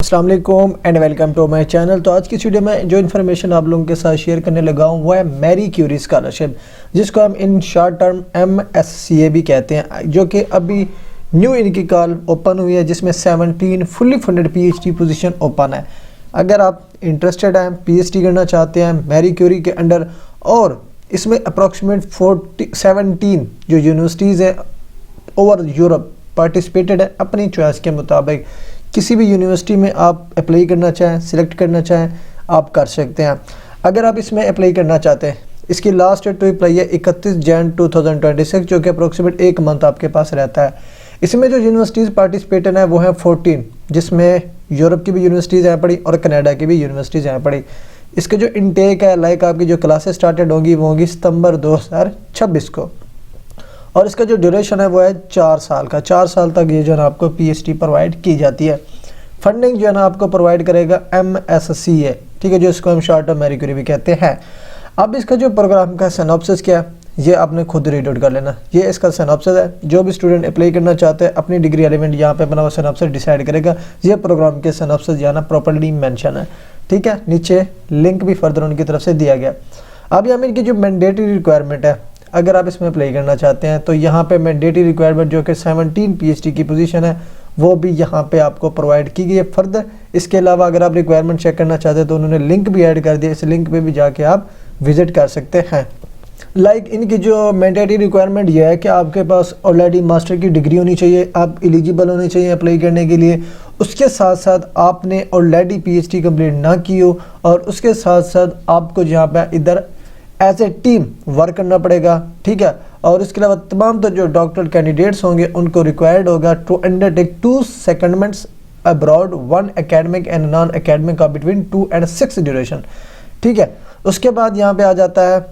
अस्सलाम वालेकुम and welcome to my channel. तो आज की वीडियो में जो इन्फॉर्मेशन आप लोगों के साथ शेयर करने लगा हूँ वो है मैरी क्यूरी स्कॉलरशिप, जिसको हम इन शॉर्ट टर्म MSCA भी कहते हैं, जो कि अभी न्यू इनकी कॉल ओपन हुई है, जिसमें 17 fully funded PhD position open है। अगर आप इंटरेस्टेड हैं, PhD करना चाहते हैं मैरी क्यूरी के अंडर, और इसमें अप्रॉक्सीमेट 17 जो यूनिवर्सिटीज़ हैं ओवर यूरोप पार्टिसिपेटेड है। अपनी चॉइस के मुताबिक किसी भी यूनिवर्सिटी में आप अप्लाई करना चाहें, सिलेक्ट करना चाहें, आप कर सकते हैं। अगर आप इसमें अप्लाई करना चाहते हैं, इसकी लास्ट डेट टू अप्लाई है 31 जन 2026, जो कि अप्रोक्सीमेट 1 मंथ आपके पास रहता है। इसमें जो यूनिवर्सिटीज़ पार्टिसिपेटेड हैं वो हैं 14, जिसमें यूरोप की भी यूनिवर्सिटीज़ हैं पड़ी और कनाडा की भी यूनिवर्सिटीज़ हैं पड़ी। इसके जो इनटेक है, लाइक आपकी जो क्लासेस स्टार्टेड होंगी वो होंगी सितंबर 2026 को, और इसका जो ड्यूरेशन है वो है 4 साल का। 4 साल तक ये जो है आपको PhD प्रोवाइड की जाती है। फंडिंग जो है ना आपको प्रोवाइड करेगा MSCA, ठीक है, जो इसको हम शॉर्ट टर्म मैरी क्यूरी भी कहते हैं। अब इसका जो प्रोग्राम का सिनॉप्सिस क्या है, ये आपने खुद रीड आउट कर लेना। ये इसका सिनॉप्सिस है। जो भी स्टूडेंट अप्लाई करना चाहते हैं अपनी डिग्री एलिमेंट यहाँ पे अपना वो सिनॉप्सिस डिसाइड करेगा। ये प्रोग्राम के सिनॉप्सिस यहाँ ना प्रॉपर्ली मेंशन है, ठीक है। नीचे लिंक भी फर्दर उनकी तरफ से दिया गया। अब यहाँ में इनकी जो मैंडेटरी रिक्वायरमेंट है, अगर आप इसमें अप्लाई करना चाहते हैं तो यहाँ पे मैंडेटरी रिक्वायरमेंट जो कि 17 PhD की पोजीशन है वो भी यहाँ पे आपको प्रोवाइड की गई है फर्दर। इसके अलावा अगर आप रिक्वायरमेंट चेक करना चाहते हैं तो उन्होंने लिंक भी ऐड कर दिया, इस लिंक पे भी जाके आप विजिट कर सकते हैं। लाइक इनकी जो मैंडेटरी रिक्वायरमेंट ये है कि आपके पास ऑलरेडी मास्टर की डिग्री होनी चाहिए, आप एलिजिबल होने चाहिए अप्लाई करने के लिए। उसके साथ साथ आपने ऑलरेडी PhD कंप्लीट ना की हो, और उसके साथ साथ आपको जहाँ पे इधर एज ए टीम वर्क करना पड़ेगा, ठीक है। और इसके अलावा तमाम तो जो डॉक्टर कैंडिडेट्स होंगे उनको रिक्वायर्ड होगा to undertake 2 secondments abroad, 1 academic and non academic का बिटवीन 2 and 6 ड्यूरेशन, ठीक है। उसके बाद यहाँ पे आ जाता है,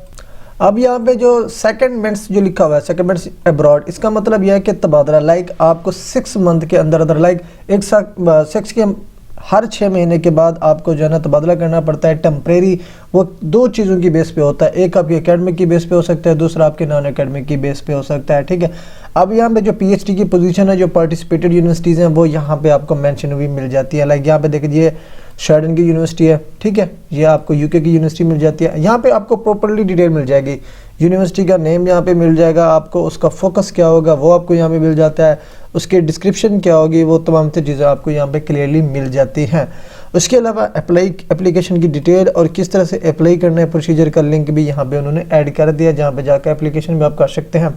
अब यहाँ पे जो सेकेंडमेंट्स जो लिखा हुआ है, सेकेंडमेंट्स अब्रॉड, इसका मतलब यह है कि तबादला, लाइक आपको 6 मंथ के अंदर अंदर, लाइक एक साथ 6 के हर 6 महीने के बाद आपको जो है ना तबादला करना पड़ता है टेम्परेरी। वो 2 चीज़ों की बेस पे होता है, एक आपकी एकेडमिक की बेस पे हो सकता है, दूसरा आपके नॉन एकेडमिक की बेस पे हो सकता है, ठीक है। अब यहाँ पे जो PhD की पोजीशन है, जो पार्टिसिपेटेड यूनिवर्सिटीज़ हैं वो यहाँ पे आपको मेंशन हुई मिल जाती है। लाइक यहाँ पे देखिए स्वीडन की यूनिवर्सिटी है, ठीक है, ये आपको UK की यूनिवर्सिटी मिल जाती है। यहाँ पे आपको प्रॉपर्ली डिटेल मिल जाएगी, यूनिवर्सिटी का नेम यहाँ पे मिल जाएगा आपको, उसका फोकस क्या होगा वो आपको यहाँ पे मिल जाता है, उसके डिस्क्रिप्शन क्या होगी वो तमाम चीज़ें आपको यहाँ पे क्लियरली मिल जाती हैं। उसके अलावा एप्लीकेशन की डिटेल और किस तरह से अप्लाई करना है प्रोसीजर का लिंक भी यहाँ पे उन्होंने ऐड कर दिया, जहाँ पे जाकर एप्लीकेशन भी आप कर सकते हैं।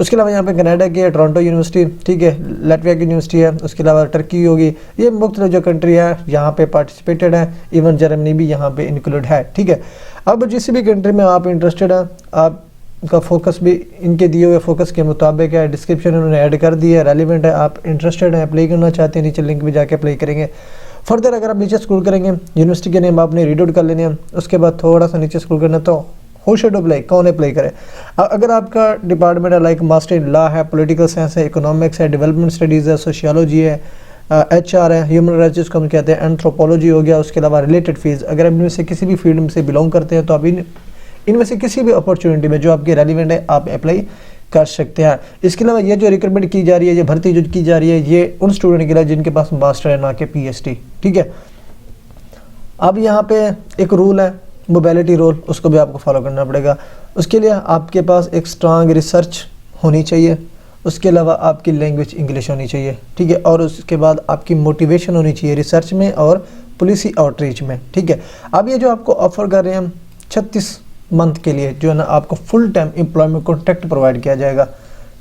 उसके अलावा यहाँ पे कनाडा की है टोरंटो यूनिवर्सिटी, ठीक है, लाटविया की यूनिवर्सिटी है, उसके अलावा टर्की होगी। ये मुख्तलिफ जो कंट्री है यहाँ पे पार्टिसिपेटेड है, इवन जर्मनी भी यहाँ पे इंक्लूड है, ठीक है। अब जिस भी कंट्री में आप इंटरेस्टेड हैं, आपका फोकस भी इनके दिए हुए फोकस के मुताबिक है, डिस्क्रिप्शन उन्होंने ऐड कर दी है, रेलिवेंट है, आप इंटरेस्टेड हैं, अप्लाई करना चाहते हैं, नीचे लिंक भी जाके अप्लाई करेंगे। फर्दर अगर आप नीचे स्क्रॉल करेंगे, यूनिवर्सिटी के नेम आपने रीड आउट कर लेने हैं। उसके बाद थोड़ा सा नीचे स्क्रॉल करना, तो हु शुड अप्लाई, कौन अप्लाई करे। अगर आपका डिपार्टमेंट है लाइक मास्टर इन लॉ है, पॉलिटिकल साइंस है, इकोनॉमिक्स है, डेवलपमेंट स्टडीज़ है, सोशियोलॉजी है, HR है, ह्यूमन राइट्स जिसको हम कहते हैं, एंथ्रोपोलॉजी हो गया। उसके अलावा रिलेटेड फील्ड, अगर इनमें से किसी भी फील्ड में से बिलोंग करते हैं तो आप इनमें से किसी भी अपॉर्चुनिटी में जो आपकी रेलिवेंट है आप अप्लाई कर सकते हैं। इसके अलावा ये जो रिक्रूटमेंट की जा रही है, ये भर्ती जो की जा रही है, ये उन स्टूडेंट के लिए जिनके पास मास्टर है ना कि PhD, ठीक है। अब यहाँ पे एक रूल है मोबिलिटी रूल, उसको भी आपको फॉलो करना पड़ेगा। उसके लिए आपके पास एक स्ट्रांग रिसर्च होनी चाहिए, उसके अलावा आपकी लैंग्वेज इंग्लिश होनी चाहिए, ठीक है, और उसके बाद आपकी मोटिवेशन होनी चाहिए रिसर्च में और पॉलिसी आउटरीच में, ठीक है। अब ये जो आपको ऑफर कर रहे हैं 36 मंथ के लिए जो है ना आपको full time employment contract provide किया जाएगा,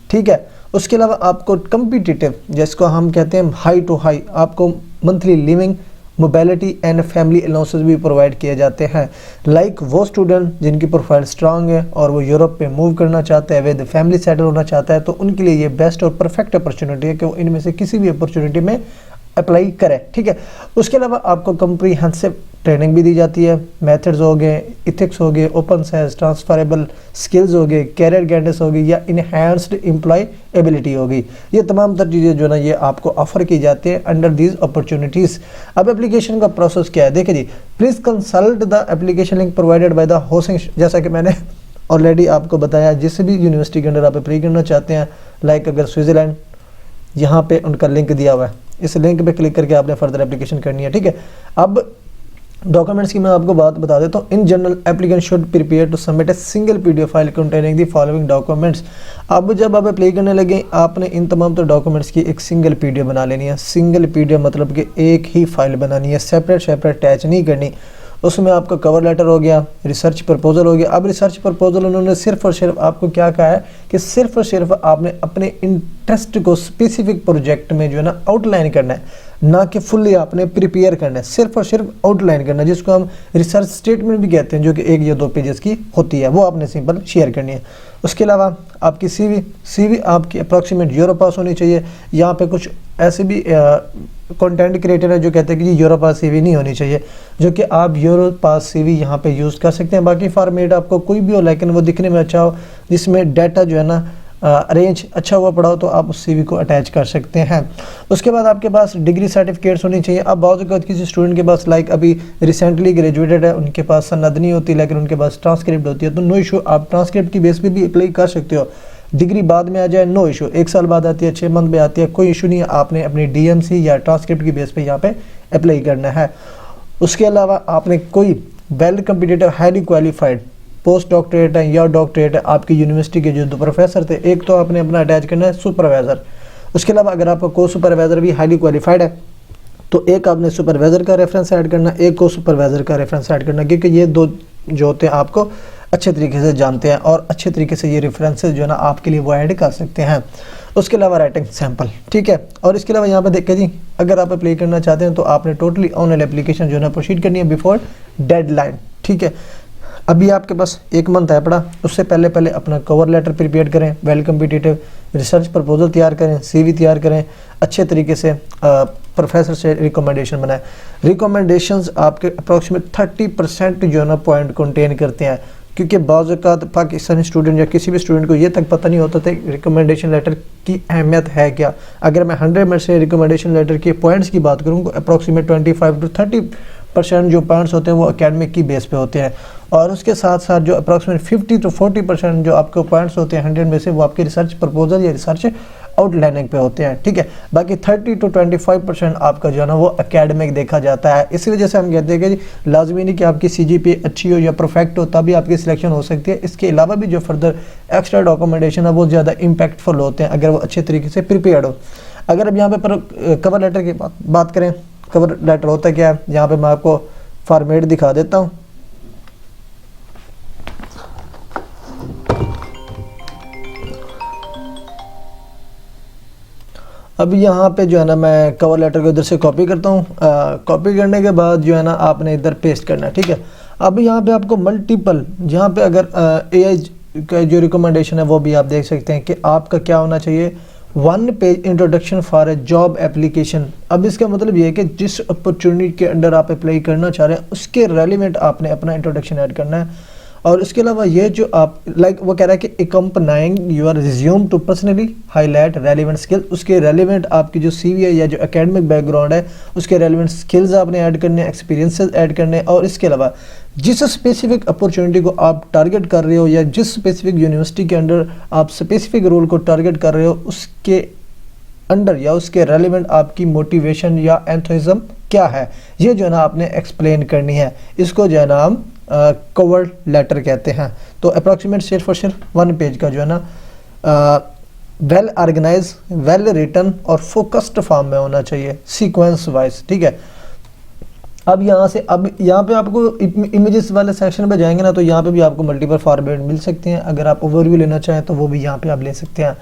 ठीक है। उसके अलावा आपको कम्पिटिटिव, जिसको हम कहते हैं हाई टू हाई, आपको monthly living, mobility and family allowances भी प्रोवाइड किए जाते हैं। लाइक वो स्टूडेंट जिनकी प्रोफाइल स्ट्रांग है और वो यूरोप पे मूव करना चाहता है, विद फैमिली सेटल होना चाहता है, तो उनके लिए ये बेस्ट और परफेक्ट अपॉर्चुनिटी है कि वो इनमें से किसी भी अपॉर्चुनिटी में अप्लाई करें, ठीक है। उसके अलावा आपको कम्प्रीहेंसिव ट्रेनिंग भी दी जाती है, मेथड्स हो गए, इथिक्स हो गए, ओपन साइंस, ट्रांसफरेबल स्किल्स हो गए, कैरियर गाइडेंस होगी, या इनहेंस्ड एम्प्लॉय एबिलिटी होगी। ये तमाम तर चीज़ें जो ना ये आपको ऑफर की जाती है अंडर दीज अपॉर्चुनिटीज़। अब एप्लीकेशन का प्रोसेस क्या है, देखिए जी, please consult the application link provided by the hosting, जैसा कि मैंने ऑलरेडी आपको बताया। जिस भी यूनिवर्सिटी के अंदर आप अप्लाई करना चाहते हैं, लाइक अगर स्विट्ज़रलैंड, यहाँ पे उनका लिंक दिया हुआ है, इस लिंक पे क्लिक करके आपने फर्दर एप्लीकेशन करनी है, ठीक है। अब डॉक्यूमेंट्स की मैं आपको बात बता देता हूँ। In general applicant should prepare to submit a single PDF file containing the following documents. अब जब आप अप्लाई करने लगे आपने इन तमाम तो डॉक्यूमेंट्स की एक सिंगल पीडीएफ बना लेनी है। सिंगल पीडीएफ मतलब कि एक ही फाइल बनानी है, सेपरेट अटैच नहीं करनी। उसमें आपका कवर लेटर हो गया, रिसर्च प्रपोजल हो गया। अब रिसर्च प्रपोजल उन्होंने सिर्फ और सिर्फ आपको क्या कहा है कि सिर्फ और सिर्फ आपने अपने इंटरेस्ट को स्पेसिफिक प्रोजेक्ट में जो है ना आउटलाइन करना है, ना कि फुल्ली आपने प्रिपेयर करना है, सिर्फ और सिर्फ आउटलाइन करना है, जिसको हम रिसर्च स्टेटमेंट भी कहते हैं, जो कि 1 या 2 पेजेस की होती है, वो आपने सिंपल शेयर करनी है। उसके अलावा आपकी सीवी आपकी अप्रॉक्सीमेट यूरो पास होनी चाहिए। यहाँ पे कुछ ऐसे भी कंटेंट क्रिएटर है जो कहते हैं कि यूरो पास सीवी नहीं होनी चाहिए, जो कि आप यूरो पास सीवी यहाँ पे यूज़ कर सकते हैं। बाकी फॉर्मेट आपको कोई भी हो, लेकिन वो दिखने में अच्छा हो, जिसमें डाटा जो है ना अरेंज अच्छा हुआ पड़ा हो, तो आप उस सीवी को अटैच कर सकते हैं। उसके बाद आपके पास डिग्री सर्टिफिकेट्स होनी चाहिए। अब बहुत ज़्यादा किसी स्टूडेंट के पास लाइक अभी रिसेंटली ग्रेजुएटेड है, उनके पास सनद नहीं होती लेकिन उनके पास ट्रांसक्रिप्ट होती है, तो नो इशू, आप ट्रांसक्रिप्ट की बेस पे भी अप्लाई कर सकते हो। डिग्री बाद में आ जाए नो इशू, 1 साल बाद आती है, 6 मंथ में आती है, कोई इशू नहीं है। आपने अपनी डीएमसी या ट्रांसक्रिप्ट की बेस पे यहाँ पे अप्लाई करना है। उसके अलावा आपने कोई well competitive highly qualified post doctorate है या डॉक्टरेट है आपकी यूनिवर्सिटी के जो प्रोफेसर थे, एक तो आपने अपना अटैच करना है सुपरवाइज़र। उसके अलावा अगर आपका को सुपरवाइज़र भी हाईली क्वालिफाइड है तो एक आपने सुपरवाइज़र का रेफरेंस ऐड करना, एक को सुपरवाइज़र का रेफरेंस ऐड करना, क्योंकि ये दो जो होते हैं आपको अच्छे तरीके से जानते हैं और अच्छे तरीके से ये रेफरेंसेस जो है ना आपके लिए वो ऐड कर सकते हैं। उसके अलावा राइटिंग सैम्पल, ठीक है। और इसके अलावा यहाँ पे देखिए जी, अगर आप अप्लाई करना चाहते हैं तो आपने टोटली ऑनलाइन एप्लीकेशन जो है ना प्रोसीड करनी है बिफोर डेडलाइन, ठीक है। अभी आपके पास 1 मंथ है पड़ा, उससे पहले अपना कवर लेटर प्रिपेयर करें, वेल कम्पिटिटिव रिसर्च प्रपोजल तैयार करें, सीवी तैयार करें, अच्छे तरीके से प्रोफेसर से रिकमेंडेशन बनाएं। रिकमेंडेशंस आपके अप्रॉक्सीमेट 30% जो है ना पॉइंट कंटेन करते हैं, क्योंकि बाज़ औक़ात पाकिस्तानी स्टूडेंट या किसी भी स्टूडेंट को ये तक पता नहीं होता था रिकमेंडेशन लेटर की अहमियत है क्या। अगर मैं 100 में से रिकमेंडेशन लेटर के पॉइंट्स की बात करूँ तो अप्रॉक्सीमेट 25 to 30% जो पॉइंट्स होते हैं वो एकेडमिक की बेस पे होते हैं, और उसके साथ साथ जो अप्रॉक्सीमेट 50 to 40% जो आपके पॉइंट्स होते हैं 100 में से वो आपके रिसर्च प्रपोजल या रिसर्च आउटलाइनिंग पे होते हैं, ठीक है। बाकी 30 to 25% आपका जो है ना वो एकेडमिक देखा जाता है। इसी वजह से हम कहते हैं कि लाजमी नहीं कि आपकी सीजीपीए अच्छी हो या परफेक्ट हो तभी आपकी सिलेक्शन हो सकती है। इसके अलावा भी जो फर्दर एक्स्ट्रा डॉक्यूमेंटेशन है वो ज़्यादा इम्पैक्टफुल होते हैं अगर वो अच्छे तरीके से प्रिपेयर्ड हो। अगर अब यहाँ पे कवर लेटर की बात करें, कवर लेटर होता क्या है, यहाँ पे मैं आपको फॉर्मेट दिखा देता हूँ। अब यहाँ पे जो है ना मैं कवर लेटर को इधर से कॉपी करता हूँ। कॉपी करने के बाद जो है ना आपने इधर पेस्ट करना है, ठीक है। अब यहाँ पे आपको मल्टीपल, यहाँ पे अगर एआई का जो रिकमेंडेशन है वो भी आप देख सकते हैं कि आपका क्या होना चाहिए, 1 page introduction for a job application. अब इसका मतलब ये है कि जिस अपॉर्चुनिटी के अंडर आप अप्लाई करना चाह रहे हैं उसके रेलिवेंट आपने अपना इंट्रोडक्शन ऐड करना है। और इसके अलावा ये जो आप वो कह रहा है कि accompanying your resume to personally highlight relevant skills, उसके रेलिवेंट आपकी जो सीवी है या जो एकेडमिक बैकग्राउंड है उसके रेलिवेंट स्किल्स आपने ऐड करने, एक्सपीरियंसेस ऐड करने। और इसके अलावा जिस स्पेसिफिक अपॉर्चुनिटी को आप टारगेट कर रहे हो या जिस स्पेसिफिक यूनिवर्सिटी के अंडर आप स्पेसिफिक रोल को टारगेट कर रहे हो उसके अंडर या उसके रेलिवेंट आपकी मोटिवेशन या एंथुसिज्म क्या है, ये जो है ना आपने एक्सप्लेन करनी है। इसको जो है ना हम कवर लेटर कहते हैं। तो अप्रॉक्सीमेट सिर्फ और सिर्फ 1 पेज का जो है ना वेल ऑर्गेनाइज, वेल रिटन और फोकस्ड फॉर्म में होना चाहिए, सीक्वेंस वाइज, ठीक है। अब यहाँ पे आपको इमेजेस वाले सेक्शन पे जाएंगे ना तो यहाँ पे भी आपको मल्टीपल फॉर्मेट मिल सकते हैं। अगर आप ओवरव्यू लेना चाहें तो वो भी यहाँ पे आप ले सकते हैं।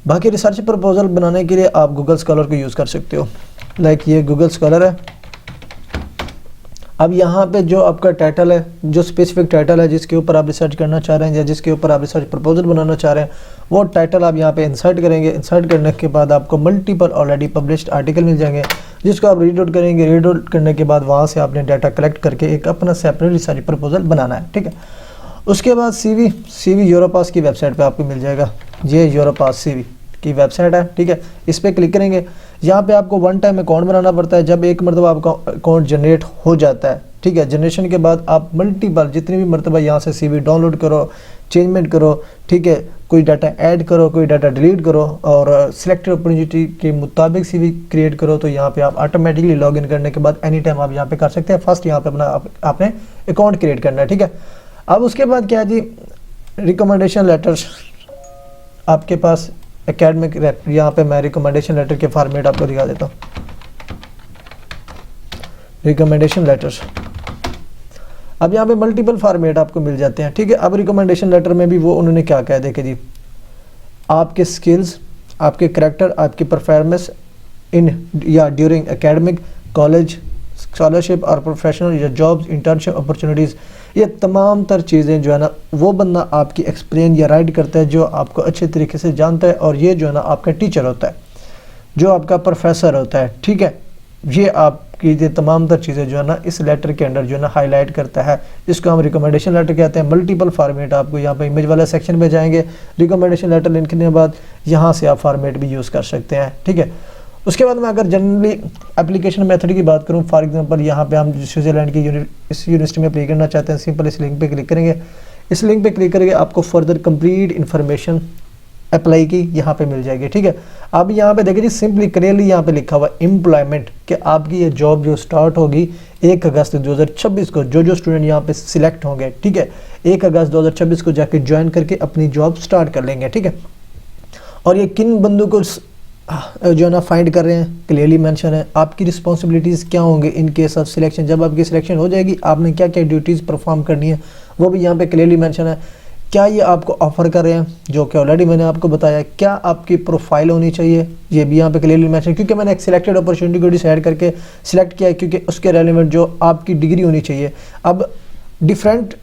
बाकी रिसर्च प्रपोजल बनाने के लिए आप गूगल स्कॉलर को यूज़ कर सकते हो, लाइक ये गूगल स्कॉलर है। अब यहाँ पे जो आपका टाइटल है, जो स्पेसिफिक टाइटल है जिसके ऊपर आप रिसर्च करना चाह रहे हैं या जिसके ऊपर आप रिसर्च प्रपोजल बनाना चाह रहे हैं, वो टाइटल आप यहाँ पे इंसर्ट करेंगे। इंसर्ट करने के बाद आपको मल्टीपल ऑलरेडी पब्लिश्ड आर्टिकल मिल जाएंगे जिसको आप रीड आउट करेंगे। रीड आउट करने के बाद वहाँ से आपने डाटा कलेक्ट करके एक अपना सेपरेट रिसर्च प्रपोजल बनाना है, ठीक है। उसके बाद सीवी यूरोपास की वेबसाइट पर आपको मिल जाएगा। ये यूरोपास सीवी की वेबसाइट है, ठीक है। इस पर क्लिक करेंगे। यहाँ पे आपको 1 टाइम अकाउंट बनाना पड़ता है। जब एक मरतबा आपका अकाउंट जनरेट हो जाता है ठीक है। जनरेशन के बाद आप मल्टीपल जितनी भी मरतबा यहाँ से CV डाउनलोड करो, चेंजमेंट करो, ठीक है, कोई डाटा ऐड करो, कोई डाटा डिलीट करो और सिलेक्टेड अपॉर्चुनिटी के मुताबिक CV क्रिएट करो, तो यहाँ पे आप ऑटोमेटिकली लॉगिन करने के बाद एनी टाइम आप यहाँ पे कर सकते हैं। फर्स्ट यहाँ पे अपना आपने अकाउंट क्रिएट करना है, ठीक है। अब उसके बाद क्या है जी, रिकमेंडेशन लेटर्स आपके पास एकेडमिक, यहाँ पे मैं रिकमेंडेशन लेटर के फॉर्मेट आपको दिखा देता हूँ। रिकमेंडेशन लेटर्स, अब यहाँ पे मल्टीपल फॉर्मेट आपको मिल जाते हैं, ठीक है। अब रिकमेंडेशन लेटर में भी वो उन्होंने क्या कहा, देखे जी, आपके स्किल्स, आपके करैक्टर, आपकी परफॉर्मेंस इन या ड्यूरिंग एकेडमिक, कॉलेज, स्कॉलरशिप और प्रोफेशनल या जॉब्स, इंटर्नशिप अपॉर्चुनिटीज़, ये तमाम तर चीज़ें जो है ना वो बंदा आपकी एक्सप्लेन या राइट करता है जो आपको अच्छे तरीके से जानता है, और ये जो है ना आपका टीचर होता है, जो आपका प्रोफेसर होता है, ठीक है। ये आपकी ये तमाम तर चीज़ें जो है ना इस लेटर के अंदर जो है ना हाईलाइट करता है, जिसको हम रिकमेंडेशन लेटर कहते हैं। मल्टीपल फॉर्मेट आपको यहाँ पे इमेज वाला सेक्शन में जाएंगे, रिकमेंडेशन लेटर लिखने के बाद यहाँ से आप फॉर्मेट भी यूज़ कर सकते हैं, ठीक है। उसके बाद मैं अगर जनरली एप्लीकेशन मेथड की बात करूँ, फॉर एग्जांपल यहाँ पे हम स्विट्ज़रलैंड की इस यूनिवर्सिटी में अप्लाई करना चाहते हैं, सिंपल इस लिंक पे क्लिक करेंगे। इस लिंक पे क्लिक करके आपको फर्दर कंप्लीट इन्फॉर्मेशन अप्लाई की यहाँ पे मिल जाएगी, ठीक है। अब यहाँ पे देखिए जी, सिंपली क्लियरली यहाँ पे लिखा हुआ एम्प्लॉयमेंट कि आपकी ये जॉब जो स्टार्ट होगी 1 अगस्त 2026 को, जो स्टूडेंट यहाँ पे सिलेक्ट होंगे, ठीक है, 1 अगस्त 2026 को जाके ज्वाइन करके अपनी जॉब स्टार्ट कर लेंगे, ठीक है। और ये किन बंदों को जो है ना फाइंड कर रहे हैं, क्लियरली मेंशन है। आपकी रिस्पॉन्सिबिलिटीज़ क्या होंगे इन केस ऑफ सिलेक्शन, जब आपकी सिलेक्शन हो जाएगी आपने क्या क्या ड्यूटीज़ परफॉर्म करनी है वो भी यहाँ पे क्लियरली मेंशन है। क्या ये आपको ऑफर कर रहे हैं, जो कि ऑलरेडी मैंने आपको बताया। क्या आपकी प्रोफाइल होनी चाहिए, ये भी यहाँ पे क्लियरली मेंशन, क्योंकि मैंने एक सिलेक्टेड अपॉर्चुनिटी को डिसाइड करके सिलेक्ट किया है, क्योंकि उसके रेलेवेंट जो आपकी डिग्री होनी चाहिए। अब डिफरेंट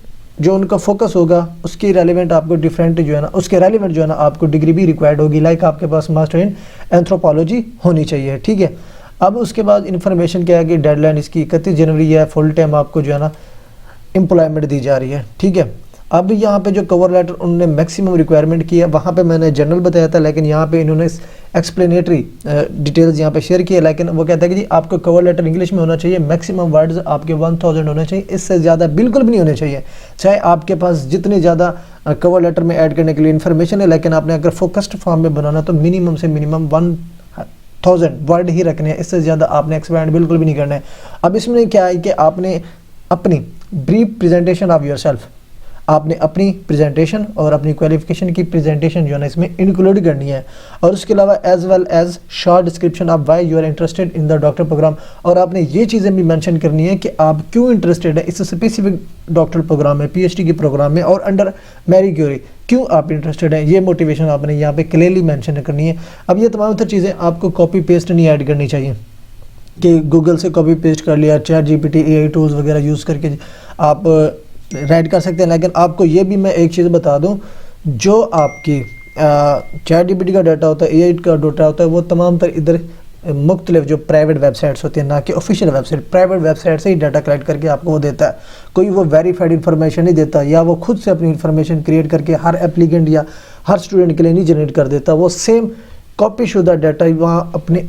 जो उनका फोकस होगा उसकी रेलिवेंट आपको डिफरेंट जो है ना उसके रेलिवेंट जो है ना आपको डिग्री भी रिक्वायर्ड होगी, लाइक आपके पास मास्टर इन एंथ्रोपोलॉजी होनी चाहिए, ठीक है। अब उसके बाद इन्फॉर्मेशन क्या है कि डेडलाइन इसकी 31 जनवरी है, फुल टाइम आपको जो है ना एम्प्लॉयमेंट दी जा रही है, ठीक है। अब यहाँ पे जो कवर लेटर उन्होंने मैक्सिमम रिक्वायरमेंट की है, वहाँ पे मैंने जनरल बताया था, लेकिन यहाँ पे इन्होंने एक्सप्लेनेटरी डिटेल्स यहाँ पे शेयर किए। लेकिन वो कहता है कि जी आपको कवर लेटर इंग्लिश में होना चाहिए, मैक्सिमम वर्ड्स आपके 1000 होने चाहिए, इससे ज़्यादा बिल्कुल भी नहीं होने चाहिए। चाहे आपके पास जितने ज़्यादा कवर लेटर में ऐड करने के लिए इन्फॉर्मेशन है, लेकिन आपने अगर फोकस्ड फॉर्म में बनाना तो मिनिमम से मिनिमम 1000 वर्ड ही रखने हैं, इससे ज़्यादा आपने एक्सपैंड बिल्कुल भी नहीं करना है। अब इसमें क्या है कि आपने अपनी ब्रीफ प्रेजेंटेशन ऑफ योरसेल्फ, आपने अपनी प्रेजेंटेशन और अपनी क्वालिफिकेशन की प्रेजेंटेशन जो है ना इसमें इंक्लूड करनी है, और उसके अलावा as well as short description of why you are interested in the doctor program, और आपने ये चीज़ें भी मेंशन करनी है कि आप क्यों इंटरेस्टेड है इस स्पेसिफिक डॉक्टर प्रोग्राम में, PhD के प्रोग्राम में और अंडर मैरी क्यूरी क्यों आप इंटरेस्टेड हैं, ये मोटिवेशन आपने यहाँ पे क्लियरली मेंशन करनी है। अब ये तमाम तर चीज़ें आपको कॉपी पेस्ट नहीं ऐड करनी चाहिए कि गूगल से कॉपी पेस्ट कर लिया, ChatGPT AI टूल्स वगैरह यूज़ करके आप राइट कर सकते हैं। लेकिन आपको ये भी मैं एक चीज़ बता दूं, जो आपकी ChatGPT का डाटा होता है, AI का डाटा होता है, वो तमाम तर इधर मुख्तलिफ जो प्राइवेट वेबसाइट्स होती हैं, ना कि ऑफिशियल वेबसाइट, प्राइवेट वेबसाइट से ही डाटा कलेक्ट करके आपको वो देता है। कोई वो वेरीफाइड इन्फॉर्मेशन नहीं देता, या वो खुद से अपनी इन्फॉर्मेशन क्रिएट करके हर एप्लीकेंट या हर स्टूडेंट के लिए नहीं जनरेट कर देता। वो सेम कॉपी शुदा डाटा वहाँ अपने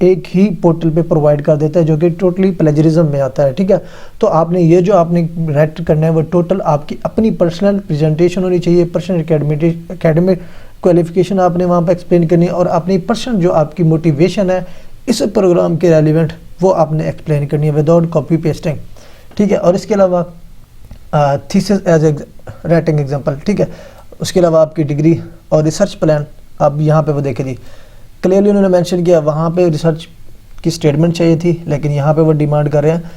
एक ही पोर्टल पे प्रोवाइड कर देता है, जो कि टोटली प्लेजरिज्म में आता है, ठीक है। तो आपने ये जो आपने राइट करना है वो टोटल आपकी अपनी पर्सनल प्रेजेंटेशन होनी चाहिए, पर्सनल एकेडमिक क्वालिफिकेशन आपने वहाँ पर एक्सप्लेन करनी है, और अपनी पर्सनल जो आपकी मोटिवेशन है इस प्रोग्राम के रेलिवेंट वो आपने एक्सप्लेन करनी है विदाउट कॉपी पेस्टिंग, ठीक है। और इसके अलावा थीसिस एज राइटिंग एग्जाम्पल, ठीक है। उसके अलावा आपकी डिग्री और रिसर्च प्लान, अब यहाँ पे वो देखे जी क्लियरली उन्होंने मेंशन किया, वहाँ पे रिसर्च की स्टेटमेंट चाहिए थी, लेकिन यहाँ पे वो डिमांड कर रहे हैं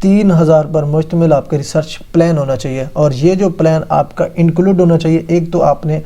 3000 पर मुश्तमिल आपका रिसर्च प्लान होना चाहिए, और ये जो प्लान आपका इंक्लूड होना चाहिए, एक तो आपने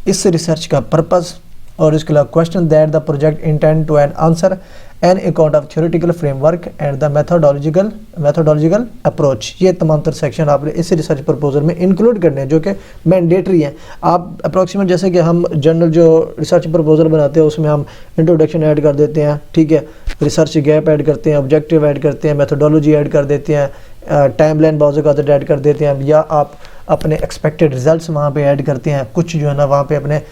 इस रिसर्च का पर्पज़, और इसके अलावा question that the project intend to an answer an account of theoretical framework and the methodological approach. ये तमाम तर सेक्शन आपने इस रिसर्च प्रपोजल में इंक्लूड करने हैं, जो कि मैंडेटरी हैं। आप अप्रॉक्सीमेट जैसे कि हम जनरल जो रिसर्च प्रपोजल बनाते हैं उसमें हम इंट्रोडक्शन ऐड कर देते हैं, ठीक है, रिसर्च गैप ऐड करते हैं, ऑब्जेक्टिव ऐड करते हैं, मेथोडोलॉजी ऐड कर देते हैं, टाइमलाइन बाज़ औक़ात ऐड कर देते हैं, या आप अपने एक्सपेक्टेड रिजल्ट्स वहाँ पे ऐड करते हैं। कुछ जो है ना वहाँ पे अपने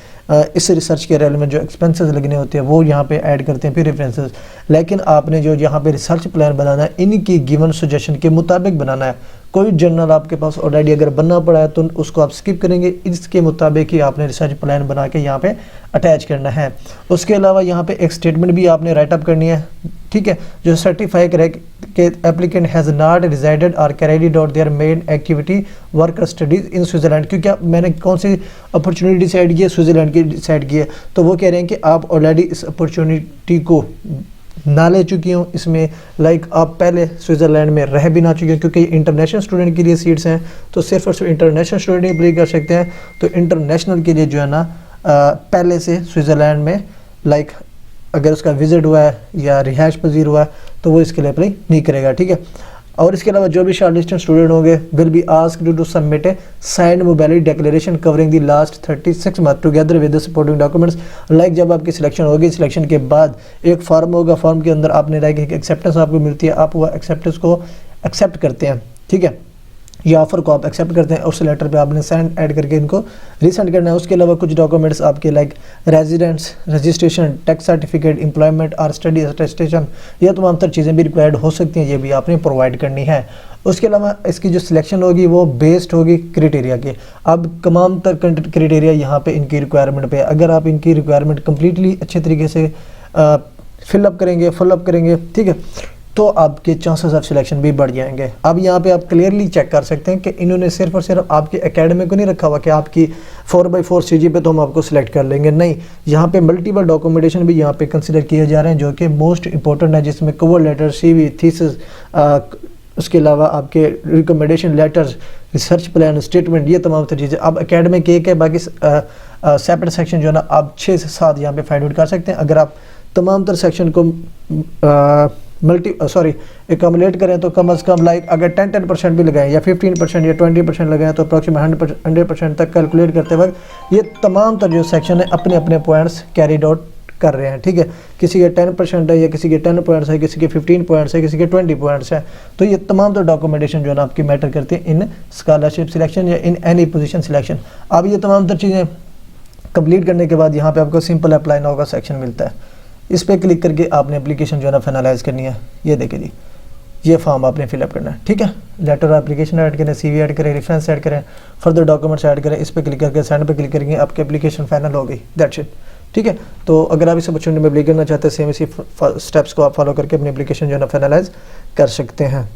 इस रिसर्च के रेलेवेंट जो एक्सपेंसेस लगने होते हैं वो यहाँ पे ऐड करते हैं, फिर रेफरेंसेस। लेकिन आपने जो यहाँ पे रिसर्च प्लान बनाना है इनकी गिवन सजेशन के मुताबिक बनाना है। कोई जर्नल आपके पास ऑलरेडी अगर बनना पड़ा है तो उसको आप स्किप करेंगे, इसके मुताबिक ही आपने रिसर्च प्लान बना के यहाँ पे अटैच करना है। उसके अलावा यहाँ पे एक स्टेटमेंट भी आपने राइट अप करनी है, ठीक है, जो सर्टिफाई करे कि applicant has not resided or carried out their main activity work or studies in Switzerland. क्योंकि आप मैंने कौन सी अपॉर्चुनिटी डिसाइड की है, स्विट्ज़रलैंड की डिसाइड की है, तो वो कह रहे हैं कि आप ऑलरेडी इस अपॉर्चुनिटी को ना ले चुकी हूँ, इसमें लाइक आप पहले स्विट्ज़रलैंड में रह भी ना चुके हैं, क्योंकि इंटरनेशनल स्टूडेंट के लिए सीट्स हैं तो सिर्फ और सिर्फ इंटरनेशनल स्टूडेंट ही अप्लाई कर सकते हैं। तो इंटरनेशनल के लिए जो है ना पहले से स्विट्ज़रलैंड में लाइक अगर उसका विजिट हुआ है या रिहाइश पजीर हुआ है तो वो इसके लिए अप्लाई नहीं करेगा, ठीक है। और इसके अलावा जो भी शॉर्ट लिस्टेड स्टूडेंट होंगे will be asked to submit a signed mobility declaration covering the last 36 month together with the supporting documents. Like जब आपकी सिलेक्शन होगी, सिलेक्शन के बाद एक फॉर्म होगा, फॉर्म के अंदर आपने लाइक एक एक्सेप्टेंस आपको मिलती है, आप वो एक्सेप्टेंस को एक्सेप्ट करते हैं, ठीक है, ये ऑफर को आप एक्सेप्ट करते हैं, उस लेटर पे आपने सेंड ऐड करके इनको रीसेंड करना है। उसके अलावा कुछ डॉक्यूमेंट्स आपके like residence registration, tax certificate, employment और स्टडी अटेस्टेशन, ये तमाम तर चीज़ें भी रिक्वायर्ड हो सकती हैं, ये भी आपने प्रोवाइड करनी है। उसके अलावा इसकी जो सिलेक्शन होगी वो बेस्ड होगी क्राइटेरिया के। अब तमाम तर क्राइटेरिया यहाँ पे इनकी रिक्वायरमेंट पे, अगर आप इनकी रिक्वायरमेंट कम्प्लीटली अच्छे तरीके से फिलअप करेंगे, फुलअप करेंगे, ठीक है, तो आपके चांसेस ऑफ सिलेक्शन भी बढ़ जाएंगे। अब यहाँ पे आप क्लियरली चेक कर सकते हैं कि इन्होंने सिर्फ और सिर्फ आपके एकेडमी को नहीं रखा हुआ कि आपकी 4x4 CG पे तो हम आपको सिलेक्ट कर लेंगे, नहीं, यहाँ पे मल्टीपल डॉक्यूमेंटेशन भी यहाँ पे कंसिडर किए जा रहे हैं जो कि मोस्ट इंपॉर्टेंट है, जिसमें कवर लेटर, CV, थीसिस, उसके अलावा आपके recommendation letters, research plan, statement, ये तमाम चीज़ें। अब एकेडमिक एक है, बाकी सेपरेट सेक्शन जो है ना आप 6 से 7 यहाँ पे फाइंड आउट कर सकते हैं। अगर आप तमाम तर सेक्शन को एकम्युलेट करें तो कम से कम लाइक अगर 10% भी लगाएं या 15% या 20% लगाएं तो अप्रॉक्सीमेट 100% तक कैलकुलेट करते वक्त ये तमाम तर जो सेक्शन है अपने अपने पॉइंट्स कैरीड आउट कर रहे हैं, ठीक है। किसी के 10% है या किसी के 10 पॉइंट्स है, किसी के 15 पॉइंट्स है, किसी के 20 पॉइंट्स है। तो ये तमाम तो डॉक्यूमेंटेशन जो है ना आपकी मैटर करती है इन स्कॉलरशिप सिलेक्शन या इन एनी पोजीशन सिलेक्शन। अब ये तमाम तर चीज़ें कंप्लीट करने के बाद यहाँ पे आपको सिंपल अप्लाई नाउ का सेक्शन मिलता है, इस पर क्लिक करके आपने एप्लीकेशन जो है ना फाइनलाइज करनी है। ये देखिए जी, ये फॉर्म आपने फिलअप करना है, ठीक है। लेटर एप्लीकेशन ऐड करें, CV ऐड करें, रेफरेंस ऐड करें, फर्दर डॉक्यूमेंट्स ऐड करें, इस पर क्लिक करके सेंड पे क्लिक करेंगे, आपकी एप्लीकेशन फाइनल हो गई, दैट्स इट, ठीक है। तो अगर आप इस अपॉर्चुनिटी में अप्लाई करना चाहते हैं, सेम इसी स्टेप्स को आप फॉलो करके अपनी एप्लीकेशन जो है ना फाइनलाइज कर सकते हैं।